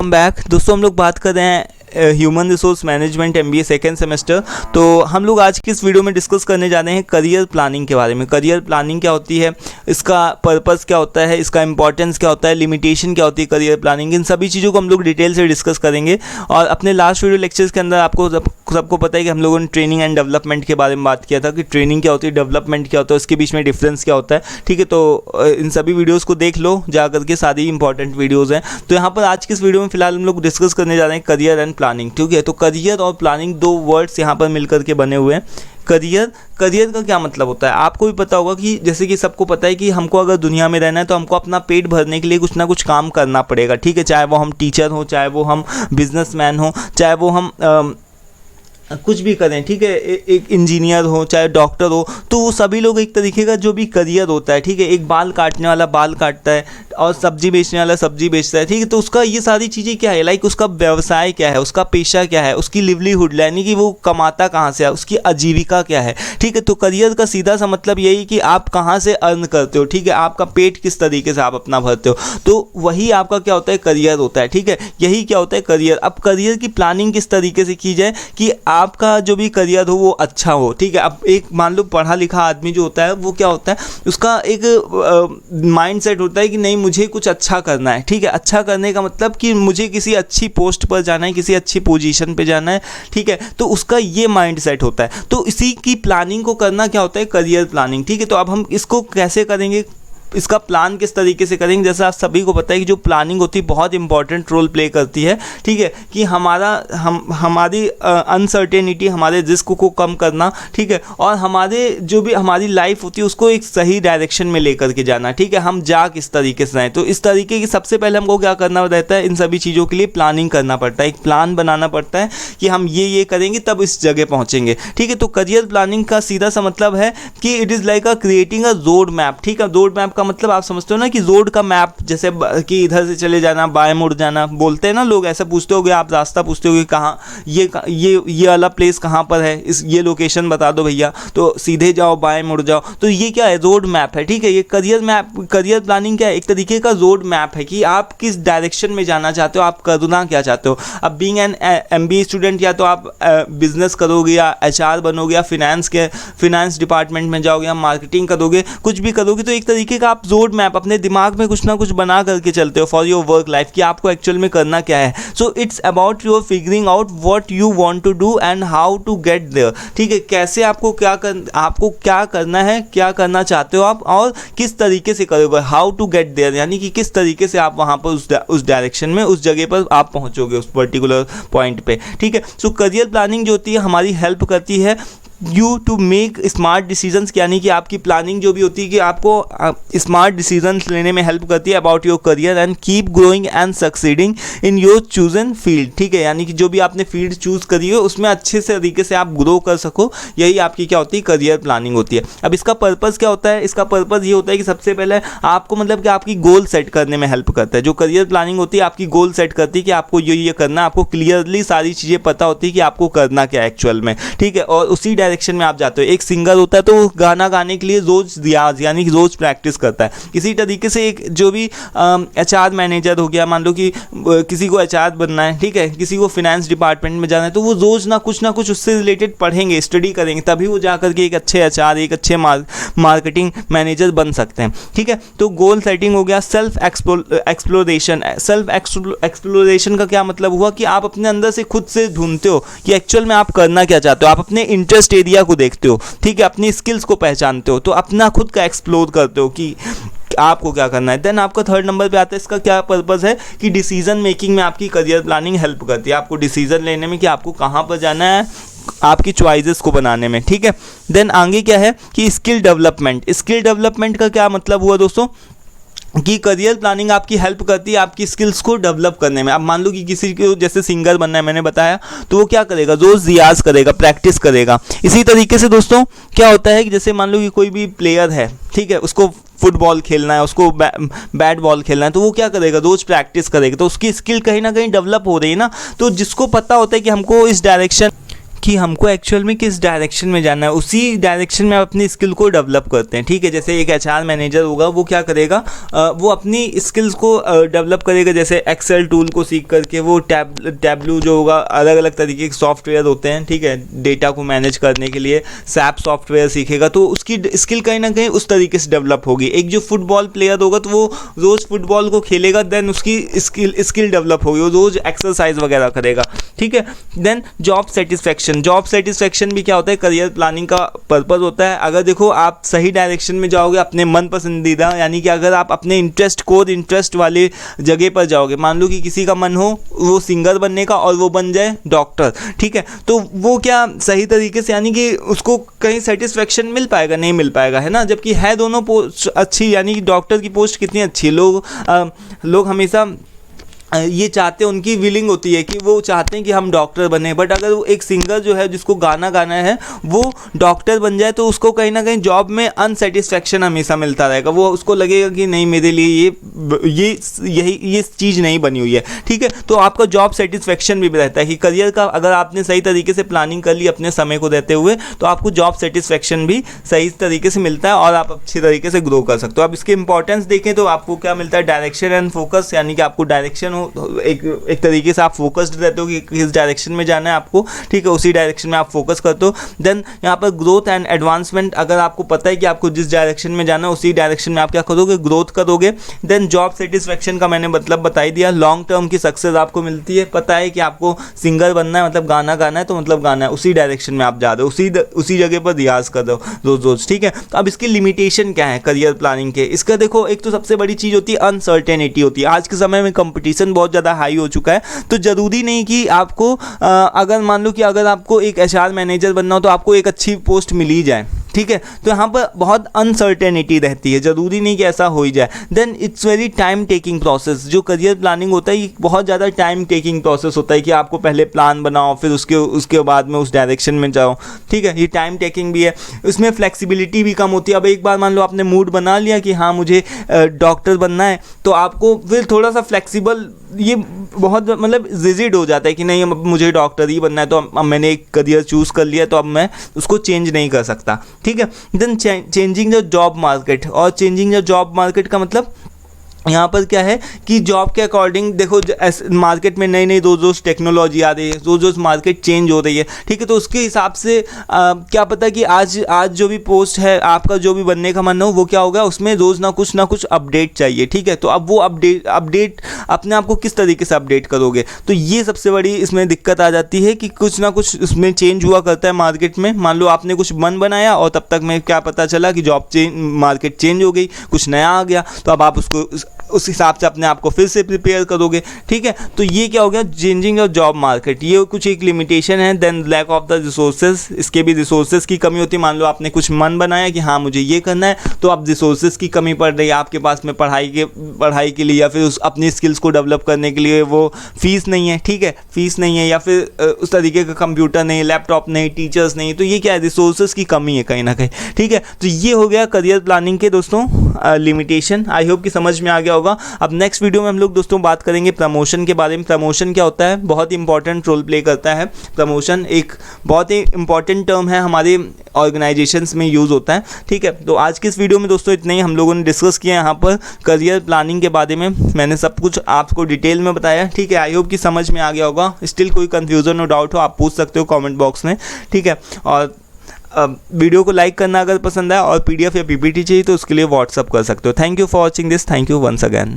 Welcome back दोस्तों। हम लोग बात कर रहे हैं human resource management MBA second semester. तो हम लोग आज की इस वीडियो में डिस्कस करने जा रहे हैं करियर प्लानिंग के बारे में। करियर प्लानिंग क्या होती है, इसका पर्पस क्या होता है, इसका इंपॉर्टेंस क्या होता है, लिमिटेशन क्या होती है करियर प्लानिंग, इन सभी चीज़ों को हम लोग डिटेल से डिस्कस करेंगे। और अपने लास्ट वीडियो लेक्चर्स के अंदर आपको सबको पता है कि हम लोगों ने ट्रेनिंग एंड डेवलपमेंट के बारे में बात किया था कि ट्रेनिंग क्या होती है, डेवलपमेंट क्या होता है, उसके बीच में डिफरेंस क्या होता है। ठीक है, तो इन सभी वीडियोज़ को देख लो जा करके, सारी इंपॉर्टेंट वीडियोज़ हैं। तो यहाँ पर आज की इस वीडियो में फिलहाल हम लोग डिस्कस करने जा रहे हैं करियर एंड प्लानिंग। ठीक है, तो करियर और प्लानिंग दो वर्ड्स यहाँ पर मिलकर के बने हुए हैं। करियर का क्या मतलब होता है, आपको भी पता होगा कि जैसे कि सबको पता है कि हमको अगर दुनिया में रहना है तो हमको अपना पेट भरने के लिए कुछ ना कुछ काम करना पड़ेगा। ठीक है, चाहे वो हम टीचर हो, चाहे वो हम बिजनेसमैन हो, चाहे वो हम कुछ भी करें। ठीक है, एक इंजीनियर हो, चाहे डॉक्टर हो, तो वो सभी लोग एक तरीके का जो भी करियर होता है। ठीक है, एक बाल काटने वाला बाल काटता है और सब्जी बेचने वाला सब्जी बेचता है। ठीक है, तो उसका ये सारी चीज़ें क्या है, लाइक उसका व्यवसाय क्या है, उसका पेशा क्या है, उसकी लिवलीहुड यानी कि वो कमाता कहाँ से है, उसकी आजीविका क्या है। ठीक है, तो करियर का सीधा सा मतलब यही कि आप कहाँ से अर्न करते हो। ठीक है, आपका पेट किस तरीके से आप अपना भरते हो, तो वही आपका क्या होता है, करियर होता है। ठीक है, यही क्या होता है करियर। अब करियर की प्लानिंग किस तरीके से की जाए कि आपका जो भी करियर हो वो अच्छा हो। ठीक है, अब एक मान लो पढ़ा लिखा आदमी जो होता है वो क्या होता है, उसका एक माइंड सेट होता है कि नहीं मुझे कुछ अच्छा करना है। ठीक है, अच्छा करने का मतलब कि मुझे किसी अच्छी पोस्ट पर जाना है, किसी अच्छी पोजीशन पे जाना है। ठीक है, तो उसका ये माइंड सेट होता है। तो इसी की प्लानिंग को करना क्या होता है, करियर प्लानिंग। ठीक है, तो अब हम इसको कैसे करेंगे, इसका प्लान किस तरीके से करेंगे। जैसा आप सभी को पता है कि जो प्लानिंग होती है बहुत इंपॉर्टेंट रोल प्ले करती है। ठीक है, कि हमारी अनसर्टेनिटी, हमारे रिस्क को कम करना। ठीक है, और हमारे जो भी हमारी लाइफ होती है उसको एक सही डायरेक्शन में लेकर के जाना। ठीक है, हम जा किस तरीके से जाएँ, तो इस तरीके की सबसे पहले हमको क्या करना रहता है, इन सभी चीज़ों के लिए प्लानिंग करना पड़ता है, एक प्लान बनाना पड़ता है कि हम ये करेंगे तब इस जगह पहुँचेंगे। ठीक है, तो करियर प्लानिंग का सीधा सा मतलब है कि it is like creating a road map. ठीक है, रोड मैप का मतलब आप समझते हो ना कि रोड का मैप, जैसे कि इधर से चले जाना, बाएं मुड़ जाना, बोलते हैं ना लोग, ऐसा पूछते होगे आप, रास्ता पूछते होगे कहाँ ये वाला प्लेस कहाँ पर है, इस ये लोकेशन बता दो भैया, तो सीधे जाओ बाएं मुड़ जाओ। तो ये क्या है, रोड मैप है। ठीक है, ये करियर प्लानिंग क्या है, एक तरीके का रोड मैप है कि आप किस डायरेक्शन में जाना चाहते हो, आप करना क्या चाहते हो। अब बीइंग एन MBA स्टूडेंट या तो आप बिजनेस करोगे या HR बनोगे या फिनेंस डिपार्टमेंट में जाओगे या मार्केटिंग करोगे, कुछ भी करोगे, तो एक तरीके का आप रोड मैप अपने दिमाग में कुछ ना कुछ बना करके चलते हो फॉर योर वर्क लाइफ कि आपको एक्चुअल में करना क्या है। So it's about your figuring out what you want to do and how to get there. ठीक है, कैसे आपको क्या करना है, क्या करना चाहते हो आप, और किस तरीके से करोगे, हाउ टू गेट देयर, यानी कि किस तरीके से आप वहाँ पर उस डायरेक्शन में, उस जगह पर आप पहुँचोगे, उस पर्टिकुलर पॉइंट पे। ठीक है, सो करियर प्लानिंग जो होती है हमारी हेल्प करती है you to make smart decisions, यानी कि आपकी प्लानिंग जो भी होती है कि आपको स्मार्ट डिसीजंस लेने में हेल्प करती है about your career and keep growing and succeeding in your chosen field. ठीक है, यानी कि जो भी आपने फील्ड चूज़ करी है उसमें अच्छे से तरीके से आप ग्रो कर सको, यही आपकी क्या होती है, करियर प्लानिंग होती है। अब इसका पर्पज़ क्या होता है, इसका पर्पज़ ये होता है कि सबसे पहले आपको मतलब कि आपकी गोल सेट करने में हेल्प करता है। जो करियर प्लानिंग होती है आपकी गोल सेट करती है कि आपको ये करना, आपको क्लियरली सारी चीज़ें पता होती है कि आपको करना क्या है एक्चुअल में। ठीक है, और उसी डायरेक्शन में आप जाते हो। एक सिंगर होता है तो वो गाना गाने के लिए रोज रियाज यानी कि रोज प्रैक्टिस करता है। इसी तरीके से एक जो भी HR मैनेजर हो गया, मान लो कि किसी को HR बनना है, ठीक है, किसी को फिनेंस डिपार्टमेंट में जाना है, तो वो रोज ना कुछ उससे रिलेटेड पढ़ेंगे, स्टडी करेंगे, तभी वो जाकर के एक अच्छे HR, एक अच्छे मार्केटिंग मैनेजर बन सकते हैं। ठीक है, तो गोल सेटिंग हो गया। सेल्फ एक्सप्लोरेशन का क्या मतलब हुआ कि आप अपने अंदर से खुद से ढूंढते हो कि एक्चुअल में आप करना क्या चाहते हो, आप अपने इंटरेस्ट एरिया को देखते हो। ठीक है, अपनी स्किल्स को पहचानते हो, तो अपना खुद का एक्सप्लोर करते हो कि आपको क्या करना है। देन आपका थर्ड नंबर पे आता है, इसका क्या पर्पस है कि डिसीजन मेकिंग में आपकी करियर प्लानिंग हेल्प करती है, आपको डिसीजन लेने में कि आपको कहाँ पर जाना है, आपकी चॉइसेस को बनाने में। ठीक है, देन आगे क्या है कि स्किल डेवलपमेंट का क्या मतलब हुआ दोस्तों कि करियर प्लानिंग आपकी हेल्प करती है आपकी स्किल्स को डेवलप करने में। अब मान लो कि किसी को जैसे सिंगर बनना है, मैंने बताया, तो वो क्या करेगा, रोज़ रियाज करेगा, प्रैक्टिस करेगा। इसी तरीके से दोस्तों क्या होता है कि जैसे मान लो कि कोई भी प्लेयर है, ठीक है, उसको फुटबॉल खेलना है, उसको बैट बॉल खेलना है, तो वो क्या करेगा, रोज़ प्रैक्टिस करेगा, तो उसकी स्किल कहीं ना कहीं डेवलप हो रही है ना। तो जिसको पता होता है कि हमको इस डायरेक्शन कि हमको एक्चुअल में किस डायरेक्शन में जाना है, उसी डायरेक्शन में अपनी स्किल को डेवलप करते हैं। ठीक है, जैसे एक एचआर मैनेजर होगा वो क्या करेगा, वो अपनी स्किल्स को डेवलप करेगा, जैसे एक्सेल टूल को सीख करके वो टैबलू जो होगा, अलग अलग तरीके के सॉफ्टवेयर होते हैं, ठीक है, डेटा को मैनेज करने के लिए सैप सॉफ्टवेयर सीखेगा, तो उसकी स्किल कहीं ना कहीं उस तरीके से डेवलप होगी। एक जो फुटबॉल प्लेयर होगा तो वो रोज़ फुटबॉल को खेलेगा, देन उसकी स्किल डेवलप होगी, वो रोज़ एक्सरसाइज वगैरह करेगा। ठीक है, देन जॉब सेटिस्फैक्शन भी क्या होता है, करियर प्लानिंग का पर्पज़ होता है। अगर देखो आप सही डायरेक्शन में जाओगे, अपने मन पसंदीदा, यानी कि अगर आप अपने कोर इंटरेस्ट वाले जगह पर जाओगे, मान लो कि किसी का मन हो वो सिंगर बनने का और वो बन जाए डॉक्टर, ठीक है, तो वो क्या सही तरीके से, यानी कि उसको कहीं सेटिस्फेक्शन मिल पाएगा, नहीं मिल पाएगा, है ना। जबकि है दोनों पोस्ट अच्छी, यानी कि डॉक्टर की पोस्ट कितनी अच्छी है, लोग हमेशा ये चाहते हैं, उनकी विलिंग होती है कि वो चाहते हैं कि हम डॉक्टर बने, बट अगर वो एक सिंगर जो है जिसको गाना गाना है वो डॉक्टर बन जाए तो उसको कहीं ना कहीं जॉब में अनसेटिस्फैक्शन हमेशा मिलता रहेगा, वो उसको लगेगा कि नहीं मेरे लिए ये चीज़ नहीं बनी हुई है। ठीक है, तो आपका जॉब सेटिस्फैक्शन भी रहता है कि करियर का अगर आपने सही तरीके से प्लानिंग कर ली अपने समय को देते हुए, तो आपको जॉब सेटिस्फैक्शन भी सही तरीके से मिलता है और आप अच्छी तरीके से ग्रो कर सकते हो। अब इसके इंपॉर्टेंस देखें तो आपको क्या मिलता है, डायरेक्शन एंड फोकस, यानी कि आपको डायरेक्शन एक तरीके से आप फोकस्ड रहते हो कि किस डायरेक्शन में जाना है आपको, ठीक है, उसी डायरेक्शन में आप फोकस करते हो। देन यहाँ पर ग्रोथ एंड एडवांसमेंट, अगर आपको पता है कि आपको जिस डायरेक्शन में जाना है उसी डायरेक्शन में आप क्या करोगे, ग्रोथ करोगे। देन जॉब सेटिस्फेक्शन का मैंने मतलब बता ही दिया, लॉन्ग टर्म की सक्सेस आपको मिलती है, पता है कि आपको सिंगर बनना है, मतलब गाना गाना है, तो मतलब गाना है, उसी डायरेक्शन में आप जा रहे हो, उसी जगह पर रियाज कर रहे हो रोज रोज। ठीक है, तो अब इसकी लिमिटेशन क्या है करियर प्लानिंग के, इसका देखो एक तो सबसे बड़ी चीज़ होती है अनसर्टेनिटी होती है। आज के समय में कंपटीशन बहुत ज़्यादा हाई हो चुका है, तो ज़रूरी नहीं कि आपको अगर मान लो कि अगर आपको एक एचआर मैनेजर बनना हो तो आपको एक अच्छी पोस्ट मिल ही जाए। ठीक है, तो यहाँ पर बहुत अनसर्टेनिटी रहती है, ज़रूरी नहीं कि ऐसा हो ही जाए। Then it's very time taking process, जो करियर प्लानिंग होता है ये बहुत ज़्यादा टाइम टेकिंग प्रोसेस होता है कि आपको पहले प्लान बनाओ फिर उसके बाद में उस डायरेक्शन में जाओ। ठीक है, ये टाइम टेकिंग भी है, उसमें फ्लेक्सिबिलिटी भी कम होती है। अब एक बार मान लो आपने मूड बना लिया कि हाँ मुझे डॉक्टर बनना है, तो आपको फिर थोड़ा सा फ्लेक्सिबल, ये बहुत मतलब रिजिड हो जाता है कि नहीं अब मुझे डॉक्टर ही बनना है, तो अब मैंने एक करियर चूज़ कर लिया तो अब मैं उसको चेंज नहीं कर सकता। ठीक है, then changing the job market, और चेंजिंग द जॉब मार्केट का मतलब यहाँ पर क्या है कि जॉब के अकॉर्डिंग देखो मार्केट में नई नई रोज़ रोज़ टेक्नोलॉजी आ रही है, रोज़ रोज़ मार्केट चेंज हो रही है। ठीक है, तो उसके हिसाब से क्या पता कि आज जो भी पोस्ट है आपका जो भी बनने का मन हो वो क्या होगा, उसमें रोज़ ना कुछ अपडेट चाहिए। ठीक है, तो अब वो अपडेट अपने आप को किस तरीके से अपडेट करोगे, तो ये सबसे बड़ी इसमें दिक्कत आ जाती है कि कुछ ना कुछ उसमें चेंज हुआ करता है मार्केट में। मान लो आपने कुछ मन बनाया और तब तक में क्या पता चला कि मार्केट चेंज हो गई, कुछ नया आ गया, तो अब आप उसको उस हिसाब से अपने आप को फिर से प्रिपेयर करोगे। ठीक है, तो ये क्या हो गया, चेंजिंग ऑफ जॉब मार्केट, ये कुछ एक लिमिटेशन है। Then lack of the resources, इसके भी रिसोर्सेज की कमी होती है। मान लो आपने कुछ मन बनाया कि हाँ मुझे ये करना है, तो अब रिसोर्सेज की कमी पड़ रही है आपके पास में पढ़ाई के लिए, या फिर अपनी स्किल्स को डेवलप करने के लिए वो फीस नहीं है। ठीक है, फीस नहीं है, या फिर उस तरीके का कंप्यूटर नहीं, लैपटॉप नहीं, टीचर्स नहीं, तो ये क्या है, रिसोर्सेज की कमी है कहीं ना कहीं। ठीक है, तो ये हो गया करियर प्लानिंग के दोस्तों लिमिटेशन। आई होप कि समझ में आ गया होगा। अब नेक्स्ट वीडियो में हम लोग दोस्तों बात करेंगे प्रमोशन के बारे में। प्रमोशन क्या होता है, बहुत ही इंपॉर्टेंट रोल प्ले करता है प्रमोशन, एक बहुत ही इंपॉर्टेंट टर्म है, हमारे ऑर्गेनाइजेशंस में यूज़ होता है। ठीक है, तो आज की इस वीडियो में दोस्तों इतना ही हम लोगों ने डिस्कस किया यहाँ पर करियर प्लानिंग के बारे में। मैंने सब कुछ आपको डिटेल में बताया। ठीक है, आई होप कि समझ में आ गया होगा। स्टिल कोई कन्फ्यूज़न और डाउट हो आप पूछ सकते हो कॉमेंट बॉक्स में। ठीक है, और वीडियो को लाइक करना अगर पसंद आया, और PDF या PPT चाहिए तो उसके लिए व्हाट्सअप कर सकते हो। Thank you for watching this, thank you once again.